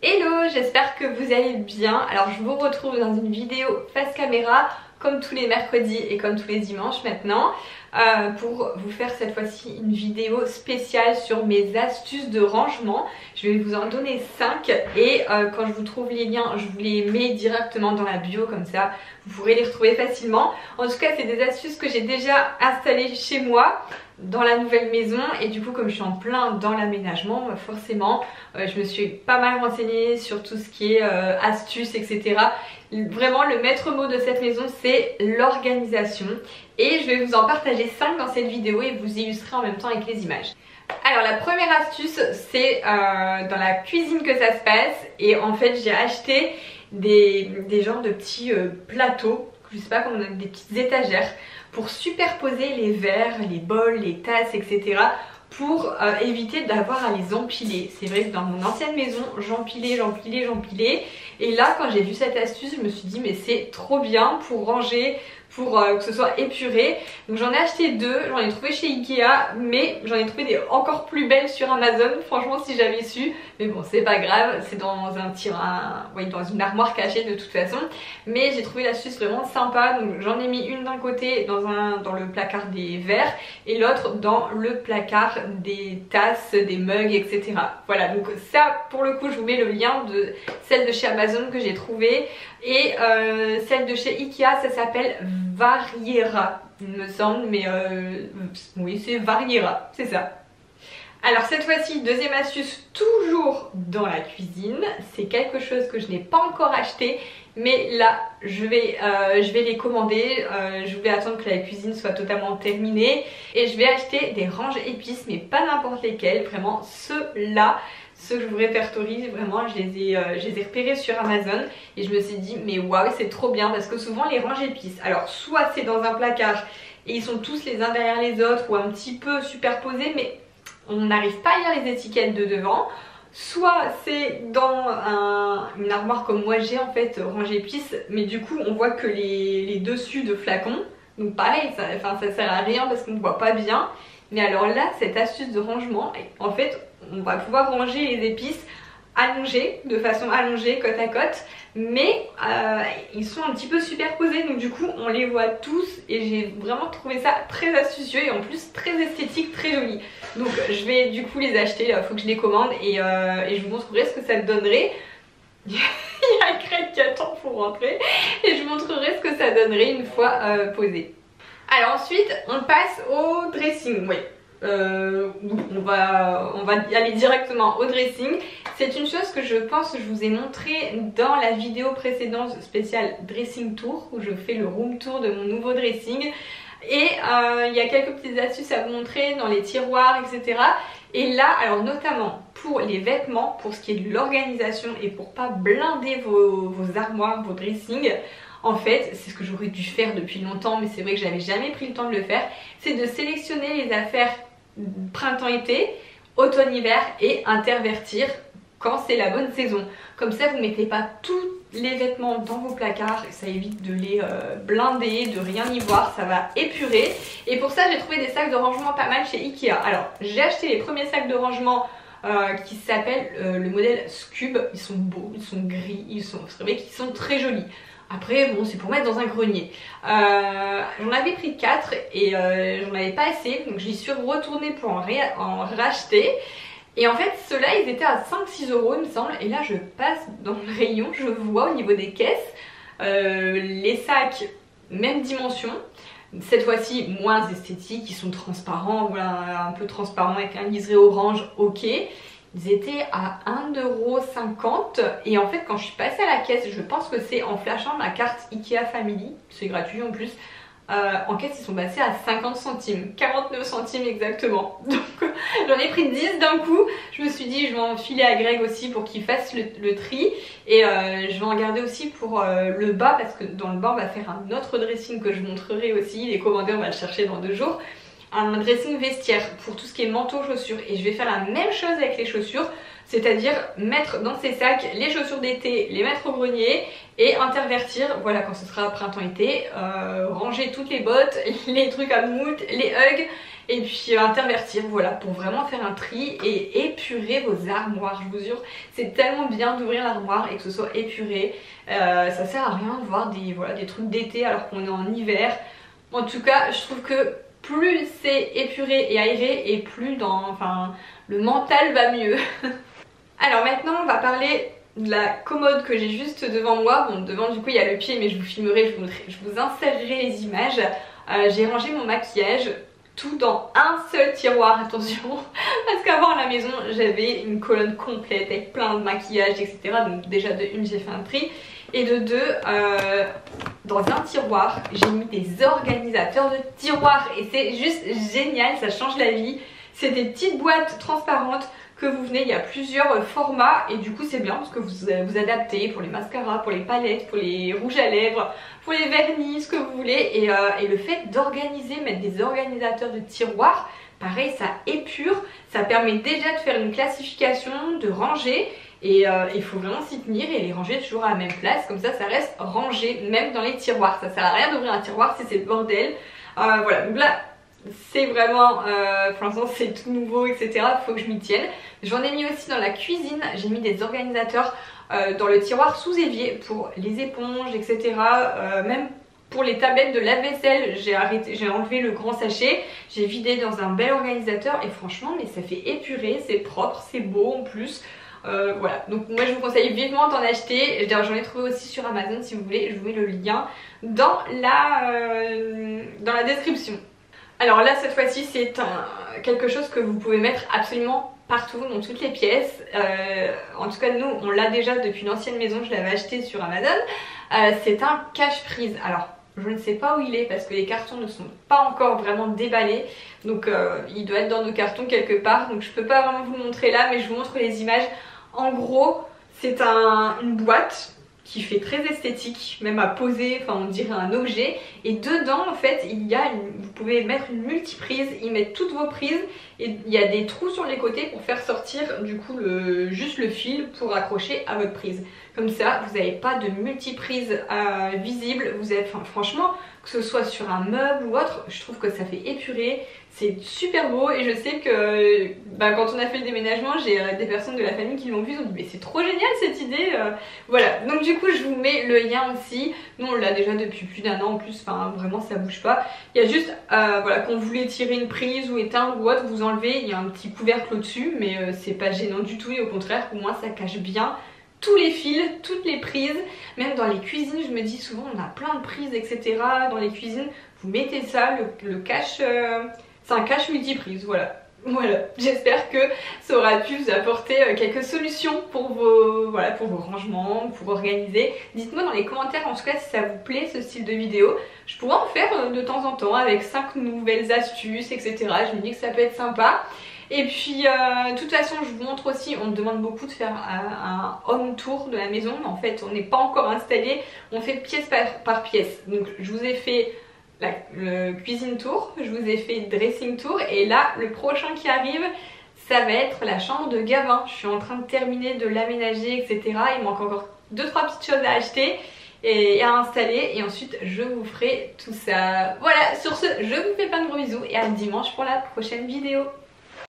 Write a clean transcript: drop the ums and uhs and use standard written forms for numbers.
Hello, j'espère que vous allez bien. Alors je vous retrouve dans une vidéo face caméra comme tous les mercredis et comme tous les dimanches maintenant pour vous faire cette fois-ci une vidéo spéciale sur mes astuces de rangement. Je vais vous en donner 5 et quand je vous trouve les liens, je vous les mets directement dans la bio, comme ça vous pourrez les retrouver facilement. En tout cas, c'est des astuces que j'ai déjà installées chez moi dans la nouvelle maison, et du coup comme je suis en plein dans l'aménagement, forcément je me suis pas mal renseignée sur tout ce qui est astuces, etc. Vraiment le maître mot de cette maison, c'est l'organisation, et je vais vous en partager 5 dans cette vidéo et vous illustrer en même temps avec les images. Alors la première astuce, c'est dans la cuisine que ça se passe, et en fait j'ai acheté des genres de petits plateaux, je sais pas comment on a, des petites étagères pour superposer les verres, les bols, les tasses, etc. pour éviter d'avoir à les empiler. C'est vrai que dans mon ancienne maison, j'empilais. Et là, quand j'ai vu cette astuce, je me suis dit mais c'est trop bien pour ranger, pour que ce soit épuré. Donc j'en ai acheté 2, j'en ai trouvé chez Ikea, mais j'en ai trouvé des encore plus belles sur Amazon, franchement si j'avais su. Mais bon, c'est pas grave, c'est dans dans une armoire cachée de toute façon. Mais j'ai trouvé l'astuce vraiment sympa, donc j'en ai mis une d'un côté dans le placard des verres et l'autre dans le placard des tasses, des mugs, etc. Voilà, donc ça pour le coup je vous mets le lien de celle de chez Amazon que j'ai trouvé, et celle de chez Ikea, ça s'appelle Variera il me semble, mais oui c'est Variera, c'est ça. Alors cette fois-ci, deuxième astuce, toujours dans la cuisine, c'est quelque chose que je n'ai pas encore acheté, mais là je vais les commander. Je voulais attendre que la cuisine soit totalement terminée et je vais acheter des ranges épices, mais pas n'importe lesquels, vraiment ceux-là. Ceux que je vous répertorie, vraiment je les ai repérés sur Amazon et je me suis dit mais waouh, c'est trop bien, parce que souvent les ranges épices, alors soit c'est dans un placard et ils sont tous les uns derrière les autres ou un petit peu superposés mais on n'arrive pas à lire les étiquettes de devant, soit c'est dans une armoire comme moi j'ai en fait, range épices, mais du coup on voit que les dessus de flacons, donc pareil, ça sert à rien parce qu'on ne voit pas bien. Mais alors là, cette astuce de rangement, en fait on va pouvoir ranger les épices allongées, de façon allongée, côte à côte, mais ils sont un petit peu superposés, donc du coup on les voit tous, et j'ai vraiment trouvé ça très astucieux et en plus très esthétique, très joli. Donc je vais du coup les acheter, il faut que je les commande, et je vous montrerai ce que ça donnerait. Il y a Craig qui attend pour rentrer, et je vous montrerai ce que ça donnerait une fois posé. Alors ensuite on passe au dressing, oui. On va y aller directement au dressing. C'est une chose que je pense que je vous ai montré dans la vidéo précédente spéciale dressing tour, où je fais le room tour de mon nouveau dressing. Et il y a quelques petites astuces à vous montrer dans les tiroirs, etc. Et là, alors notamment pour les vêtements, pour ce qui est de l'organisation et pour pas blinder vos armoires, vos dressings, en fait, c'est ce que j'aurais dû faire depuis longtemps, mais c'est vrai que j'avais jamais pris le temps de le faire, c'est de sélectionner les affaires printemps-été, automne-hiver et intervertir quand c'est la bonne saison. Comme ça, vous mettez pas tous les vêtements dans vos placards, ça évite de les blinder, de rien y voir, ça va épurer. Et pour ça, j'ai trouvé des sacs de rangement pas mal chez Ikea. Alors, j'ai acheté les premiers sacs de rangement qui s'appellent le modèle Scube. Ils sont beaux, ils sont gris, vous savez qu'ils sont très jolis. Après bon, c'est pour mettre dans un grenier. J'en avais pris 4 et j'en avais pas assez, donc j'y suis retournée pour en racheter. Et en fait ceux-là ils étaient à 5-6 € il me semble, et là je passe dans le rayon, je vois au niveau des caisses les sacs même dimension, cette fois-ci moins esthétiques, ils sont transparents, voilà, un peu transparents avec un liseré orange, ok. Ils étaient à 1,50 €, et en fait quand je suis passée à la caisse, je pense que c'est en flashant ma carte Ikea Family, c'est gratuit en plus, en caisse ils sont passés à 50 centimes, 49 centimes exactement. Donc j'en ai pris 10 d'un coup, je me suis dit je vais en filer à Greg aussi pour qu'il fasse le tri, et je vais en garder aussi pour le bas, parce que dans le bas on va faire un autre dressing que je montrerai aussi, il est commandé, on va le chercher dans 2 jours. Un dressing vestiaire pour tout ce qui est manteau, chaussures, et je vais faire la même chose avec les chaussures, c'est-à-dire mettre dans ces sacs les chaussures d'été, les mettre au grenier et intervertir, voilà, quand ce sera printemps-été, ranger toutes les bottes, les trucs à moult, les hugs et puis intervertir, voilà, pour vraiment faire un tri et épurer vos armoires. Je vous jure, c'est tellement bien d'ouvrir l'armoire et que ce soit épuré. Ça sert à rien de voir des trucs d'été alors qu'on est en hiver. En tout cas, je trouve que plus c'est épuré et aéré et plus le mental va mieux. Alors maintenant on va parler de la commode que j'ai juste devant moi. Bon, devant du coup il y a le pied, mais je vous filmerai, je vous insérerai les images. J'ai rangé mon maquillage tout dans un seul tiroir, attention, parce qu'avant à la maison j'avais une colonne complète avec plein de maquillage, etc. Donc déjà de une j'ai fait un tri, et de deux dans un tiroir j'ai mis des organisateurs de tiroirs et c'est juste génial, ça change la vie. C'est des petites boîtes transparentes que vous venez, il y a plusieurs formats et du coup c'est bien parce que vous adaptez pour les mascaras, pour les palettes, pour les rouges à lèvres, pour les vernis, ce que vous voulez. Et le fait d'organiser, mettre des organisateurs de tiroirs, pareil, ça épure, ça permet déjà de faire une classification, de ranger. Et il faut vraiment s'y tenir et les ranger toujours à la même place, comme ça reste rangé même dans les tiroirs. Ça sert à rien d'ouvrir un tiroir si c'est le bordel. Voilà, donc là c'est vraiment, pour l'instant c'est tout nouveau, etc. Faut que je m'y tienne. J'en ai mis aussi dans la cuisine, j'ai mis des organisateurs dans le tiroir sous évier pour les éponges, etc. Même pour les tablettes de lave-vaisselle, j'ai enlevé le grand sachet, j'ai vidé dans un bel organisateur et franchement mais ça fait épurer, c'est propre, c'est beau en plus. Voilà, donc moi je vous conseille vivement d'en acheter. J'en ai trouvé aussi sur Amazon si vous voulez, je vous mets le lien dans la description. Alors là cette fois-ci c'est quelque chose que vous pouvez mettre absolument partout, dans toutes les pièces. En tout cas nous on l'a déjà depuis une ancienne maison, je l'avais acheté sur Amazon. C'est un cache-prise. Alors je ne sais pas où il est parce que les cartons ne sont pas encore vraiment déballés. Donc il doit être dans nos cartons quelque part. Donc je peux pas vraiment vous le montrer là, mais je vous montre les images. En gros c'est une boîte qui fait très esthétique, même à poser, enfin on dirait un objet. Et dedans en fait vous pouvez mettre une multiprise, y mettre toutes vos prises et il y a des trous sur les côtés pour faire sortir du coup juste le fil pour accrocher à votre prise. Comme ça vous n'avez pas de multiprise visible, franchement que ce soit sur un meuble ou autre, je trouve que ça fait épurer. C'est super beau et je sais que quand on a fait le déménagement, j'ai des personnes de la famille qui l'ont vu, ils ont dit mais c'est trop génial cette idée. Voilà, donc du coup je vous mets le lien aussi. Nous on l'a déjà depuis plus d'un an en plus, enfin vraiment ça bouge pas. Il y a juste voilà, quand vous voulez tirer une prise ou éteindre ou autre, vous enlevez, il y a un petit couvercle au-dessus, mais c'est pas gênant du tout et au contraire pour moi ça cache bien tous les fils, toutes les prises. Même dans les cuisines, je me dis souvent on a plein de prises, etc. Dans les cuisines, vous mettez ça, le cache, c'est un cache multiprise, voilà. Voilà, j'espère que ça aura pu vous apporter quelques solutions pour vos rangements, pour organiser. Dites-moi dans les commentaires en tout cas si ça vous plaît ce style de vidéo. Je pourrais en faire de temps en temps avec 5 nouvelles astuces, etc. Je me dis que ça peut être sympa. Et puis de toute façon je vous montre aussi, on me demande beaucoup de faire un home tour de la maison, mais en fait on n'est pas encore installé, on fait pièce par pièce. Donc je vous ai fait le cuisine tour, je vous ai fait dressing tour et là le prochain qui arrive ça va être la chambre de Gavin. Je suis en train de terminer de l'aménager, etc. Il manque encore 2-3 petites choses à acheter et à installer et ensuite je vous ferai tout ça. Voilà, sur ce je vous fais plein de gros bisous et à dimanche pour la prochaine vidéo.